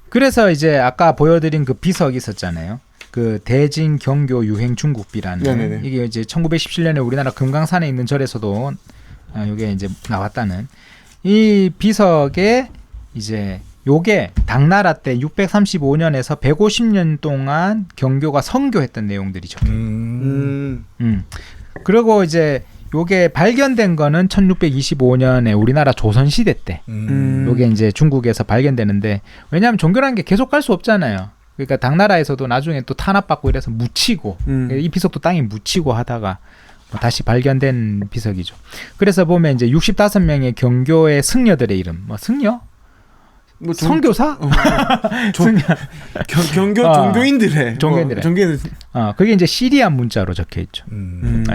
그래서 이제 아까 보여드린 그 비석이 있었잖아요. 그 대진 경교 유행 중국비라는 네네네. 이게 이제 1917년에 우리나라 금강산에 있는 절에서도 이게 이제 나왔다는 이 비석에 이제 요게 당나라 때 635년에서 150년 동안 경교가 선교했던 내용들이 적혀요. 그리고 이제 요게 발견된 거는 1625년에 우리나라 조선시대 때 요게 이제 중국에서 발견되는데, 왜냐하면 종교라는 게 계속 갈 수 없잖아요. 그러니까 당나라에서도 나중에 또 탄압받고 이래서 묻히고 이 비석도 땅에 묻히고 하다가 다시 발견된 비석이죠. 그래서 보면 이제 65명의 경교의 승려들의 이름, 뭐 승려? 뭐 선교사? 경교 종교인들의 종교인들. 그게 이제 시리안 문자로 적혀 있죠.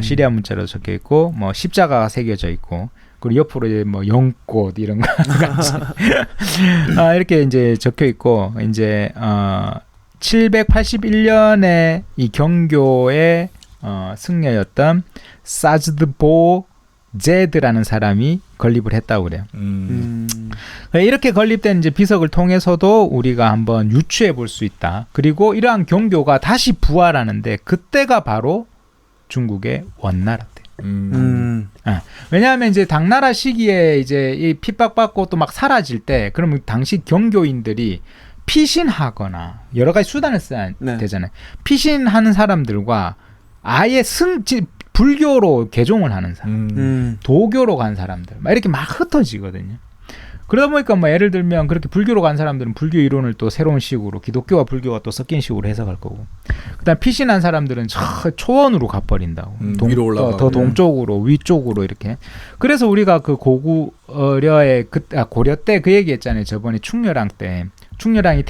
시리안 문자로 적혀 있고, 뭐 십자가가 새겨져 있고, 그리고 옆으로 이제 뭐 연꽃 이런 거 같이 이렇게 이제 적혀 있고, 이제 781년에 이 경교의 승려였던 사즈드보 제드라는 사람이 건립을 했다고 그래요. 이렇게 건립된 이제 비석을 통해서도 우리가 한번 유추해 볼 수 있다. 그리고 이러한 경교가 다시 부활하는데 그때가 바로 중국의 원나라 때. 왜냐하면 이제 당나라 시기에 이제 이 핍박받고 또 막 사라질 때, 그러면 당시 경교인들이 피신하거나 여러 가지 수단을 써야 되잖아요. 피신하는 사람들과 아예 불교로 개종을 하는 사람, 도교로 간 사람들, 막 이렇게 막 흩어지거든요. 그러다 보니까 뭐 예를 들면 그렇게 불교로 간 사람들은 불교 이론을 또 새로운 식으로, 기독교와 불교가 또 섞인 식으로 해석할 거고, 그다음 피신한 사람들은 초원으로 가버린다고. 위로 올라가고 더 동쪽으로, 위쪽으로 이렇게. 그래서 우리가 그 고구려의 고려 때 그 얘기했잖아요. 저번에 충렬왕 때, 충렬왕이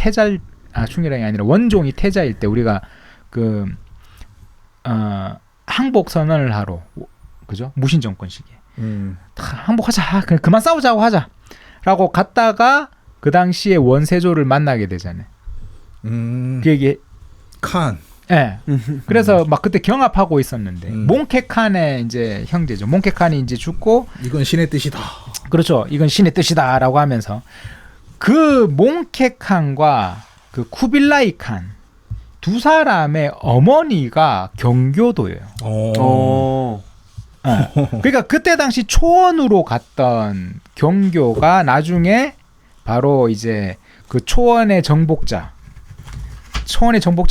충렬왕이 아니라 원종이 태자일 때 우리가 그 항복 선언을 하러, 그죠? 무신 정권 시기에 항복하자, 그만 싸우자고 하자라고 갔다가 그 당시에 원세조를 만나게 되잖아요. 그 얘기 칸. 예. 그래서 막 그때 경합하고 있었는데 몽케칸의 이제 형제죠. 몽케칸이 이제 죽고, 이건 신의 뜻이다. 그렇죠. 이건 신의 뜻이다라고 하면서 그 몽케칸과 그 쿠빌라이 칸 두 사람의 어머니가 경교도예요. 그러니까 그때 당시 초원으로 갔던 경교가 나중에 바로 이제 그 초원의 정복자가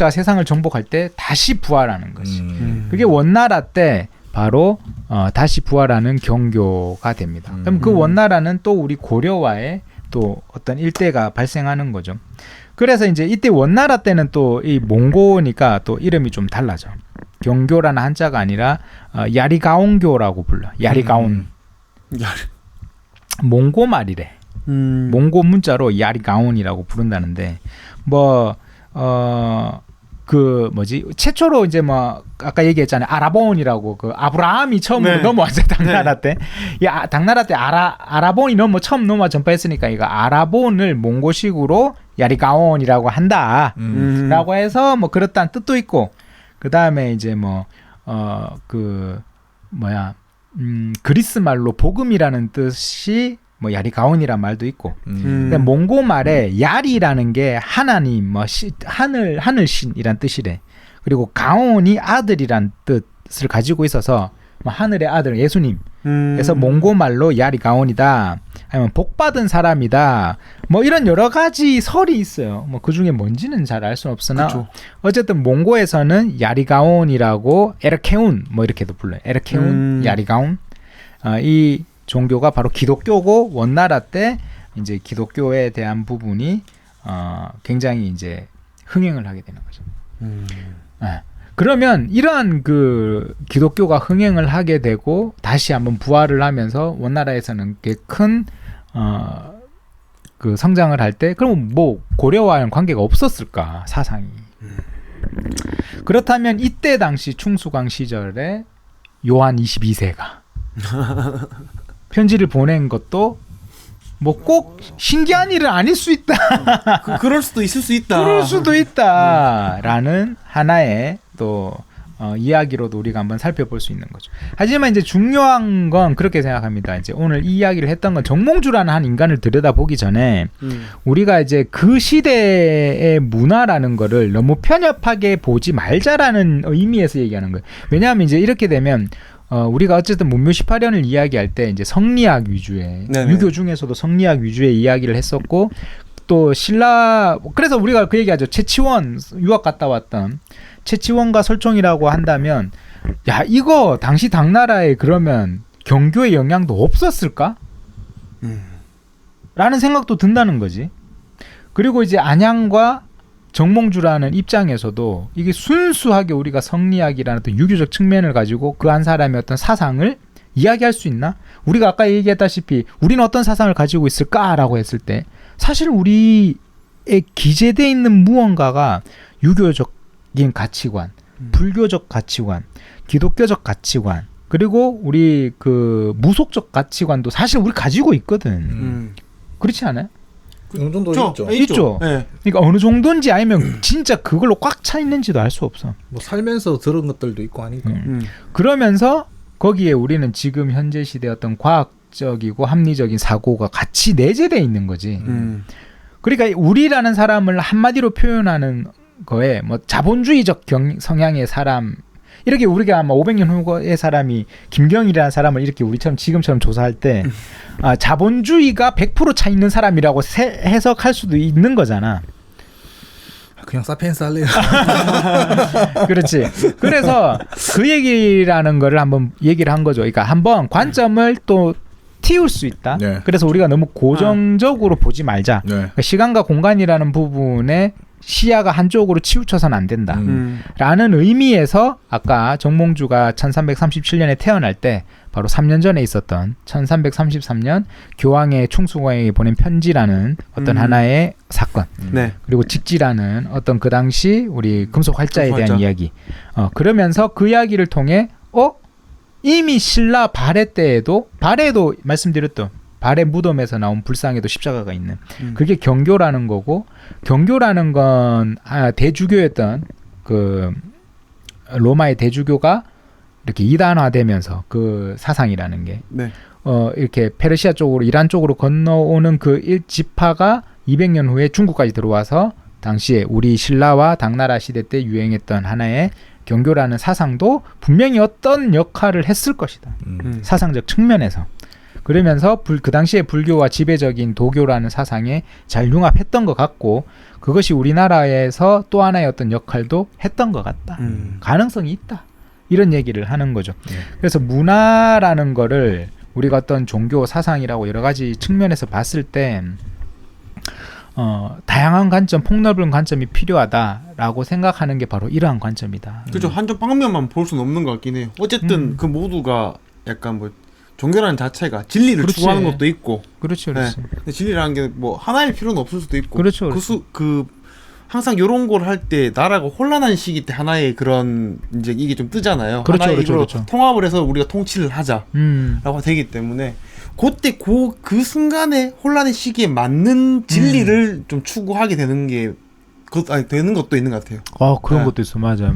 세상을 정복할 때 다시 부활하는 것이. 그게 원나라 때 바로 다시 부활하는 경교가 됩니다. 그럼 그 원나라는 또 우리 고려와의 또 어떤 일대가 발생하는 거죠. 그래서 이제 이때 원나라 때는 또 이 몽고니까 또 이름이 좀 달라져. 경교라는 한자가 아니라 야리가온교라고 불러. 야리가온. 몽고 말이래. 몽고 문자로 야리가온이라고 부른다는데, 그 뭐지, 최초로 이제 뭐 아까 얘기했잖아요. 아라본이라고, 그 아브라함이 처음으로 넘어왔어요. 당나라 때. 당나라 때 아라본이 처음 넘어와 전파했으니까 이거 아라본을 몽고식으로 야리가온이라고 한다라고 해서 뭐 그렇다는 뜻도 있고, 그 다음에 이제 그리스 말로 복음이라는 뜻이 뭐 야리가온이란 말도 있고, 근데 몽고 말에 야리라는 게 하나님, 하늘신이란 뜻이래. 그리고 가온이 아들이란 뜻을 가지고 있어서 뭐 하늘의 아들 예수님. 그래서 몽고 말로 야리가온이다, 아니면 복받은 사람이다, 뭐 이런 여러 가지 설이 있어요. 뭐 그 중에 뭔지는 잘 알 수는 없으나, 그쵸. 어쨌든 몽고에서는 야리가온이라고 에르케운 뭐 이렇게도 불러요. 에르케운, 야리가온. 이 종교가 바로 기독교고, 원나라 때 이제 기독교에 대한 부분이 굉장히 이제 흥행을 하게 되는 거죠. 그러면 이러한 그 기독교가 흥행을 하게 되고 다시 한번 부활을 하면서 원나라에서는 큰 그 성장을 할 때, 그럼 뭐 고려와는 관계가 없었을까, 사상이. 그렇다면 이때 당시 충수광 시절에 요한 22세가 편지를 보낸 것도 뭐 꼭 신기한 일은 아닐 수 있다. 그럴 수도 있을 수 있다. 그럴 수도 있다라는 하나의 또 이야기로도 우리가 한번 살펴볼 수 있는 거죠. 하지만 이제 중요한 건 그렇게 생각합니다. 이제 오늘 이 이야기를 했던 건 정몽주라는 한 인간을 들여다보기 전에 우리가 이제 그 시대의 문화라는 거를 너무 편협하게 보지 말자라는 의미에서 얘기하는 거예요. 왜냐하면 이제 이렇게 되면 우리가 어쨌든 문묘 18년을 이야기할 때 이제 성리학 위주의, 네네. 유교 중에서도 성리학 위주의 이야기를 했었고, 또 신라 그래서 우리가 그 얘기하죠. 최치원 유학 갔다 왔던 최치원과 설총이라고 한다면 야 이거 당시 당나라에 그러면 경교의 영향도 없었을까? 라는 생각도 든다는 거지. 그리고 이제 안양과 정몽주라는 입장에서도 이게 순수하게 우리가 성리학이라는 어떤 유교적 측면을 가지고 그 한 사람의 어떤 사상을 이야기할 수 있나? 우리가 아까 얘기했다시피 우리는 어떤 사상을 가지고 있을까라고 했을 때 사실 우리의 기재되어 있는 무언가가 유교적인 가치관, 불교적 가치관, 기독교적 가치관, 그리고 우리 그 무속적 가치관도 사실 우리 가지고 있거든. 그렇지 않아요? 어느 정도 있죠. 있죠. 네. 그러니까 어느 정도인지 아니면 진짜 그걸로 꽉 차 있는지도 알 수 없어. 뭐 살면서 들은 것들도 있고 하니까. 그러면서 거기에 우리는 지금 현재 시대의 어떤 과학적이고 합리적인 사고가 같이 내재돼 있는 거지. 그러니까 우리라는 사람을 한마디로 표현하는 거에 뭐 자본주의적 성향의 사람 이렇게 우리가 아마 500년 후의 사람이 김경일이라는 사람을 이렇게 우리처럼 지금처럼 조사할 때 자본주의가 100% 차 있는 사람이라고 해석할 수도 있는 거잖아. 그냥 사피엔스 할래요. 그렇지. 그래서 그 얘기라는 거를 한번 얘기를 한 거죠. 그러니까 한번 관점을 또 틔울 수 있다. 네. 그래서 우리가 너무 고정적으로 보지 말자. 네. 그러니까 시간과 공간이라는 부분에 시야가 한쪽으로 치우쳐서는 안 된다. 라는 의미에서 아까 정몽주가 1337년에 태어날 때 바로 3년 전에 있었던 1333년 교황의 충수공에게 보낸 편지라는 어떤 하나의 사건. 네. 그리고 직지라는 어떤 그 당시 우리 금속 활자에 금속 대한 활자. 이야기. 그러면서 그 이야기를 통해 이미 신라 발해도 말씀드렸던 발해 무덤에서 나온 불상에도 십자가가 있는 그게 경교라는 거고 경교라는 건 대주교였던 그 로마의 대주교가 이렇게 이단화되면서 그 사상이라는 게 네. 이렇게 페르시아 쪽으로 이란 쪽으로 건너오는 그 일지파가 200년 후에 중국까지 들어와서 당시에 우리 신라와 당나라 시대 때 유행했던 하나의 경교라는 사상도 분명히 어떤 역할을 했을 것이다. 사상적 측면에서. 그러면서 그 당시에 불교와 지배적인 도교라는 사상에 잘 융합했던 것 같고 그것이 우리나라에서 또 하나의 어떤 역할도 했던 것 같다. 가능성이 있다. 이런 얘기를 하는 거죠. 그래서 문화라는 거를 우리가 어떤 종교 사상이라고 여러 가지 측면에서 봤을 때 다양한 관점, 폭넓은 관점이 필요하다라고 생각하는 게 바로 이러한 관점이다. 그죠. 한쪽 방면만 볼 수는 없는 것 같긴 해요. 어쨌든 그 모두가 약간 뭐 종교라는 자체가 진리를 그렇지. 추구하는 것도 있고. 그렇죠, 그렇죠. 네. 근데 진리라는 게 뭐 하나일 필요는 없을 수도 있고. 그렇죠, 그렇죠. 항상 요런 걸 할 때 나라가 혼란한 시기 때 하나의 그런 이제 이게 좀 뜨잖아요. 그렇죠, 하나의 그렇죠, 이걸로 그렇죠. 통합을 해서 우리가 통치를 하자라고 되기 때문에 그때 그 순간에 혼란의 시기에 맞는 진리를 좀 추구하게 되는 게 되는 것도 있는 것 같아요. 그런 네. 것도 있어. 맞아.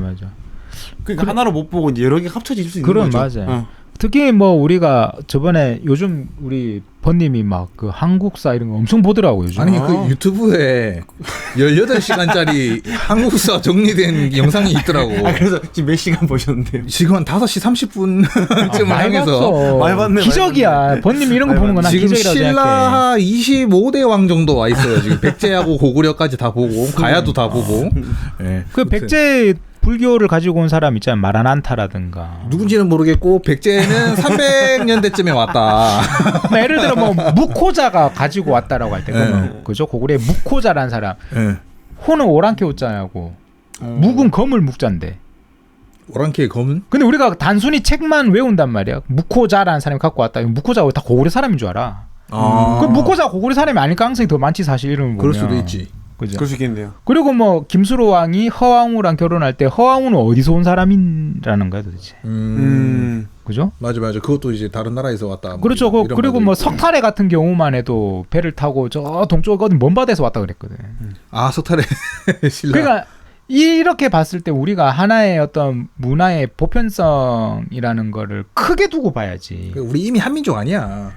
그러니까 하나로 못 보고 이제 여러 개 합쳐질 수 있는 그럼 거죠. 맞아요. 특히 뭐 우리가 저번에 요즘 우리 번님이 막 그 한국사 이런 거 엄청 보더라고 요즘. 아니 그 유튜브에 18시간짜리 한국사 정리된 영상이 있더라고. 그래서 지금 몇 시간 보셨는데요? 지금 한 5시 30분쯤을 많이 향해서 봤어. 많이 봤네, 기적이야. 많이 봤네. 번님 이런 거 많이 보는 건 난 지금 기적이라고 생각해. 신라 25대 왕 정도 와 있어요. 지금 백제하고 고구려까지 다 보고 가야도 다 보고. 네. 그 백제 불교를 가지고 온 사람 있잖아요. 마라난타라든가. 누군지는 모르겠고 백제는 300년대쯤에 왔다. 뭐 예를 들어 뭐 무코자가 가지고 왔다라고 할 때 그러면 그죠? 고구려의 무코자라는 사람. 네. 호는 오랑캐 옷자냐고. 묵은 거물 묵자인데. 오랑캐의 검은? 근데 우리가 단순히 책만 외운단 말이야. 무코자라는 사람이 갖고 왔다. 무코자가 다 고구려 사람인 줄 알아. 그 무코자 고구려 사람이 아닐 가능성이 더 많지 사실 이름을 보면. 그럴 수도 있지. 그죠? 그럴 수 있겠네요. 그리고 뭐 김수로 왕이 허왕우랑 결혼할 때 허왕우는 어디서 온 사람이라는 거야 도대체. 그죠? 맞아. 그것도 이제 다른 나라에서 왔다. 뭐 그렇죠. 이런 그리고 말도 뭐 있고. 석탈해 같은 경우만 해도 배를 타고 저 동쪽 어디 먼 바다에서 왔다 그랬거든. 석탈에 신라. 그러니까 이렇게 봤을 때 우리가 하나의 어떤 문화의 보편성이라는 거를 크게 두고 봐야지. 우리 이미 한민족 아니야.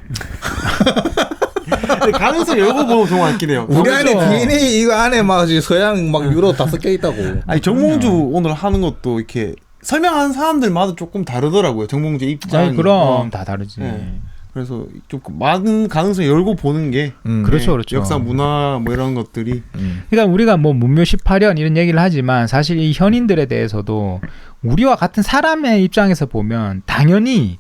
가능성 열고 보면 좋은 것 같긴 해요. 우리 안에 그렇죠. DNA 이거 안에 막 서양 막 유럽 다 섞여 있다고. 아니 정몽주 오늘 하는 것도 이렇게 설명하는 사람들마다 조금 다르더라고요. 정몽주 입장. 아니, 그럼 다 다르지. 네. 그래서 좀 많은 가능성 열고 보는 게 그렇죠, 그렇죠. 역사 문화 뭐 이런 것들이 그러니까 우리가 뭐 문묘 18년 이런 얘기를 하지만 사실 이 현인들에 대해서도 우리와 같은 사람의 입장에서 보면 당연히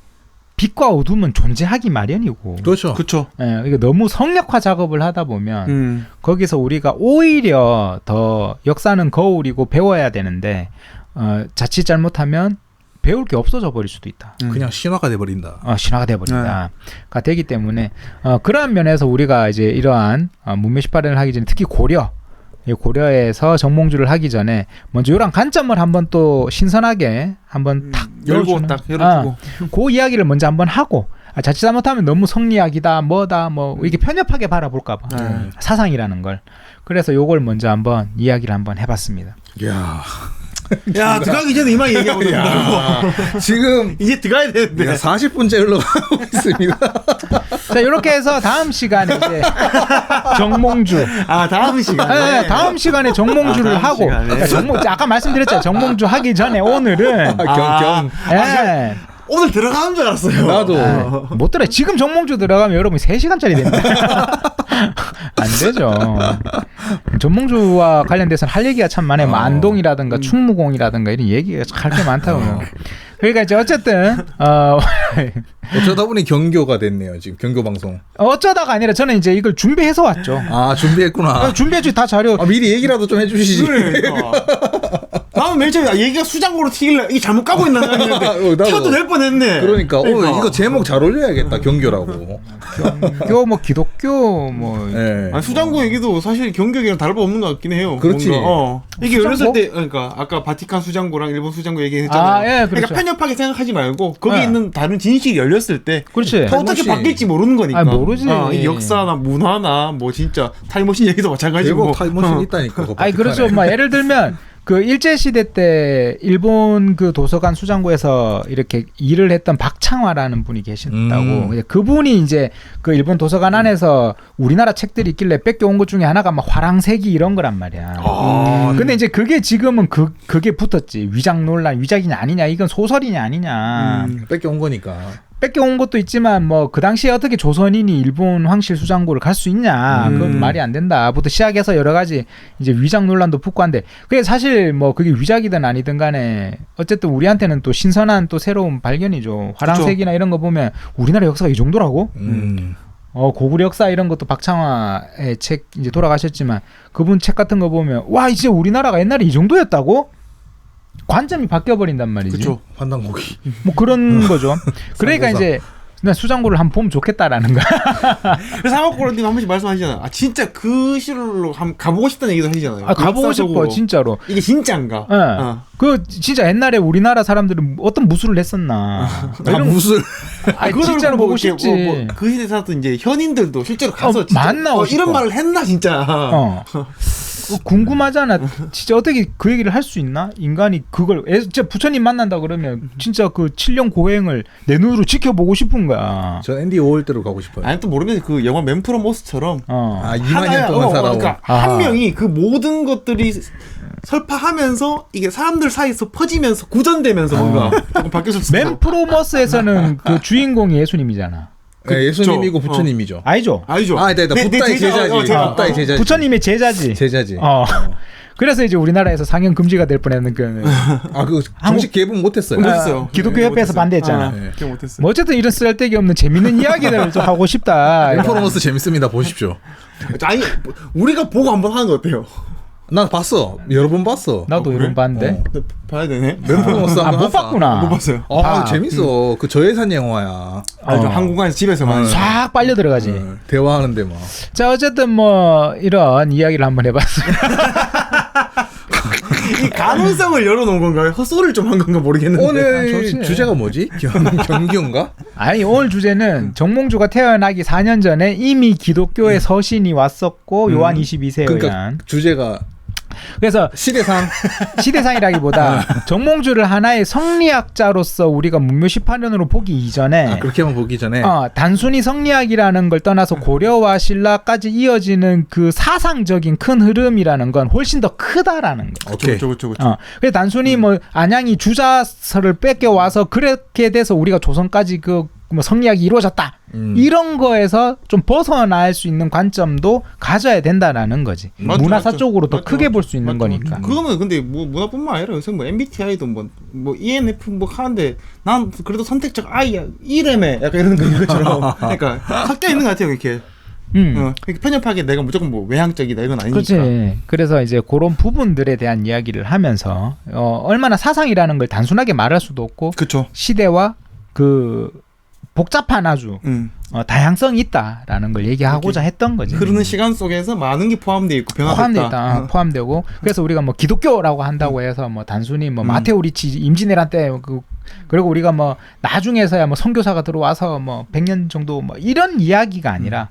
빛과 어둠은 존재하기 마련이고. 그렇죠. 그렇죠. 예, 이게 너무 성역화 작업을 하다 보면 거기서 우리가 오히려 더 역사는 거울이고 배워야 되는데 자칫 잘못하면 배울 게 없어져 버릴 수도 있다. 그냥 신화가 돼버린다. 신화가 돼버린다. 가 되기 때문에 그러한 면에서 우리가 이제 이러한 문묘 18년을 하기 전에 특히 고려에서 정몽주를 하기 전에 먼저 이런 관점을 한번 또 신선하게 한번 탁 열고 딱 열어주고 그 이야기를 먼저 한번 하고 자칫 잘못하면 너무 성리학이다 뭐다 뭐 이게 편협하게 바라볼까봐 사상이라는 걸 그래서 요걸 먼저 한번 이야기를 한번 해봤습니다. 이야. 야 들어가기 전에 이만 얘기하고 있다고. 지금 이제 들어가야 되는데 40분째 흘러가고 있습니다. 자 이렇게 해서 다음 시간에 이제 정몽주 다음 시간에 다음 시간에 정몽주를 다음 하고 시간에. 아까 말씀드렸죠. 정몽주 하기 전에 오늘은 경경. 예. 오늘 들어가는 줄 알았어요. 나도. 못 들어요. 지금 정몽주 들어가면 여러분 3시간짜리 됩니다. 안 되죠. 정몽주와 관련돼서는 할 얘기가 참 많아요. 뭐 안동이라든가 충무공이라든가 이런 얘기가 할 게 많다고. 그러니까 이제 어쨌든 어쩌다 보니 경교가 됐네요. 지금 경교 방송. 어쩌다가 아니라 저는 이제 이걸 준비해서 왔죠. 준비했구나. 준비해주 다 자료. 미리 얘기라도 좀 해주시지. 그러니까. 나는 맨 처음에 얘기가 수장고로 튀길래 이게 잘못 까고 있나 했는데 튀어도 될 뻔했네. 그러니까 이거 제목 잘 올려야겠다. 경교라고. 경교 뭐 기독교 뭐 네. 아니, 수장고 얘기도 사실 경격이랑 다를 바 없는 것 같긴 해요. 그렇지. 뭔가, 이게 수장고? 어렸을 때 그러니까 아까 바티칸 수장고랑 일본 수장고 얘기했잖아요. 예, 그렇죠. 그러니까 편협하게 생각하지 말고 거기 네. 있는 다른 진실이 열렸을 때 그렇지. 또 어떻게 타임머신. 바뀔지 모르는 거니까. 모르지. 이 역사나 문화나 뭐 진짜 타임머신 얘기도 마찬가지고. 대박 타임머신 있다니까. 아니 그렇죠. 뭐 예를 들면 그 일제 시대 때 일본 그 도서관 수장고에서 이렇게 일을 했던 박창화라는 분이 계셨다고. 그분이 이제 그 일본 도서관 안에서 우리나라 책들이 있길래 뺏겨온 것 중에 하나가 막 화랑세기 이런 거란 말이야. 근데 이제 그게 지금은 그게 붙었지. 위작 논란, 위작이냐 아니냐, 이건 소설이냐 아니냐. 뺏겨온 거니까. 뺏겨온 것도 있지만 뭐 그 당시에 어떻게 조선인이 일본 황실 수장고를 갈 수 있냐, 그건 말이 안 된다부터 시작해서 여러 가지 이제 위작 논란도 붙고 한데, 그게 사실 뭐 그게 위작이든 아니든 간에 어쨌든 우리한테는 또 신선한 또 새로운 발견이죠. 화랑색이나 이런 거 보면 우리나라 역사가 이 정도라고? 고구려 역사 이런 것도 박창화의 책 이제 돌아가셨지만 그분 책 같은 거 보면 와 이제 우리나라가 옛날에 이 정도였다고? 관점이 바뀌어 버린단 말이지. 그렇죠. 환단고기. 뭐 그런 거죠. 그러니까 이제 난 수장고를 한번 보면 좋겠다라는 거야. 그래서 사막고로님 한 번씩 말씀하시잖아요. 진짜 그 시로로 한번 가보고 싶다는 얘기도 하시잖아요. 가보고 싶어 진짜로. 이게 진짜인가? 그 진짜 옛날에 우리나라 사람들은 어떤 무술을 했었나. 무술. 아니, 진짜로 보고 싶지. 그 시대 살았던 이제 현인들도 실제로 가서 진짜 만나고 싶어. 이런 말을 했나 진짜. 궁금하잖아. 진짜 어떻게 그 얘기를 할 수 있나? 인간이 그걸 진짜 부처님 만난다 그러면 진짜 그 7년 고행을 내 눈으로 지켜보고 싶은 거야. 전 앤디 오월대로 가고 싶어요. 아니 또 모르면 그 영화 맨프로모스처럼 2만 년 동안 살아온. 그러니까 한 명이 그 모든 것들이 설파하면서 이게 사람들 사이에서 퍼지면서 구전되면서 뭔가 조금 바뀌었을 수도. 맨프로머스에서는 그 주인공이 예수님이잖아. 네, 예수님이고 부처님이죠. 아니죠. 아니죠. 부다의 제자지. 부다의 제자지. 부처님의 제자지. 제자지. 그래서 이제 우리나라에서 상영 금지가 될 뻔했는 그. 그 정식 개봉 못했어요. 못했어요. 기독교 협회에서 반대했잖아. 못했어요. 뭐 어쨌든 이런 쓰잘데기 없는 재밌는 이야기들을 좀 하고 싶다. 인포로머스 재밌습니다. 보십시오. 아니 우리가 보고 한번 하는 거 어때요? 난 봤어. 여러 번 봤어. 나도 이런 봤는데. 봐야 되네. 맨프로머스 못 봤구나. 못 봤어요. 재밌어. 그 저예산 영화야. 알죠. 한국에서 집에서만 싹 빨려 들어가지. 대화하는데 막. 자 어쨌든 뭐 이런 이야기를 한번 해봤습니다. 이 가능성을 열어놓은 건가요? 헛소리를 좀 한 건가 모르겠는데. 오늘 주제가 뭐지? 경기인가? 아니 오늘 주제는 정몽주가 태어나기 4년 전에 이미 기독교의 서신이 왔었고 요한 22세에 그러니까 의한 주제가 그래서 시대상이라기보다 정몽주를 하나의 성리학자로서 우리가 문묘 18년으로 보기 이전에 그렇게만 보기 전에 단순히 성리학이라는 걸 떠나서 고려와 신라까지 이어지는 그 사상적인 큰 흐름이라는 건 훨씬 더 크다라는 거. 오케이. 그렇죠. 그래서 단순히 뭐 안양이 주자서를 뺏겨 와서 그렇게 돼서 우리가 조선까지 그 뭐 성리학이 이루어졌다. 이런 거에서 좀 벗어날 수 있는 관점도 가져야 된다라는 거지. 맞죠, 문화사 맞죠. 쪽으로 더 맞죠, 크게 맞죠. 볼 수 있는 맞죠, 거니까. 맞죠. 그거는 근데 뭐 문화뿐만 아니라 요새 뭐 MBTI도 뭐 ENF 뭐 하는데 난 그래도 선택적 I야 이래매 약간 이런 것처럼 그러니까 섞여 있는 것 같아요 이렇게. 이렇게 편협하게 내가 무조건 뭐 외향적이다 이건 아니니까. 그렇지. 그래서 이제 그런 부분들에 대한 이야기를 하면서 얼마나 사상이라는 걸 단순하게 말할 수도 없고 그렇죠. 시대와 그 복잡한 아주 다양성이 있다라는 걸 얘기하고자 했던 거지. 흐르는 시간 속에서 많은 게 포함되어 있고 포함돼 변화됐다. 있다. 포함되고 그래서 우리가 뭐 기독교라고 한다고 해서 뭐 단순히 뭐 마테오 리치 임진왜란 때 그리고 우리가 뭐 나중에서야 뭐 선교사가 들어와서 뭐 100년 정도 뭐 이런 이야기가 아니라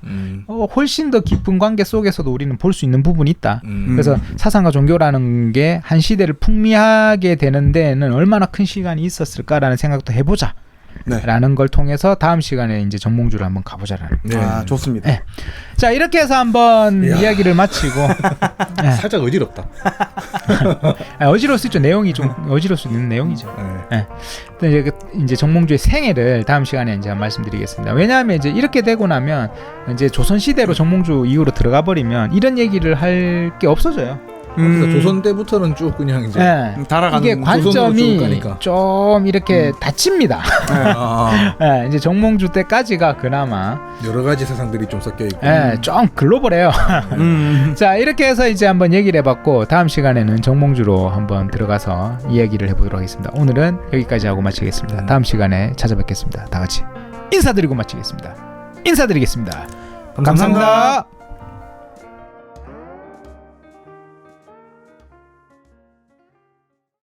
훨씬 더 깊은 관계 속에서도 우리는 볼 수 있는 부분이 있다. 그래서 사상과 종교라는 게 한 시대를 풍미하게 되는 데는 얼마나 큰 시간이 있었을까라는 생각도 해보자. 네. 라는 걸 통해서 다음 시간에 이제 정몽주를 한번 가보자라는. 네. 아 좋습니다. 네. 자 이렇게 해서 한번 이야기를 마치고 살짝 어지럽다. 어지러울 수 있죠. 내용이 좀 어지러울 수 있는 내용이죠. 네. 네. 이제 정몽주의 생애를 다음 시간에 이제 말씀드리겠습니다. 왜냐하면 이제 이렇게 되고 나면 이제 조선 시대로 정몽주 이후로 들어가 버리면 이런 얘기를 할 게 없어져요. 그러니까 조선 때부터는 쭉 그냥 이제 네. 달아가는 이게 조선으로 쭉 관점이 가니까. 좀 이렇게 닫힙니다. 아, 네, 이제 정몽주 때까지가 그나마 여러 가지 세상들이 좀 섞여 있고. 좀 글로벌해요. 자 이렇게 해서 이제 한번 얘기를 해봤고 다음 시간에는 정몽주로 한번 들어가서 이야기를 해보도록 하겠습니다. 오늘은 여기까지 하고 마치겠습니다. 다음 시간에 찾아뵙겠습니다. 다 같이 인사드리고 마치겠습니다. 인사드리겠습니다. 감사합니다.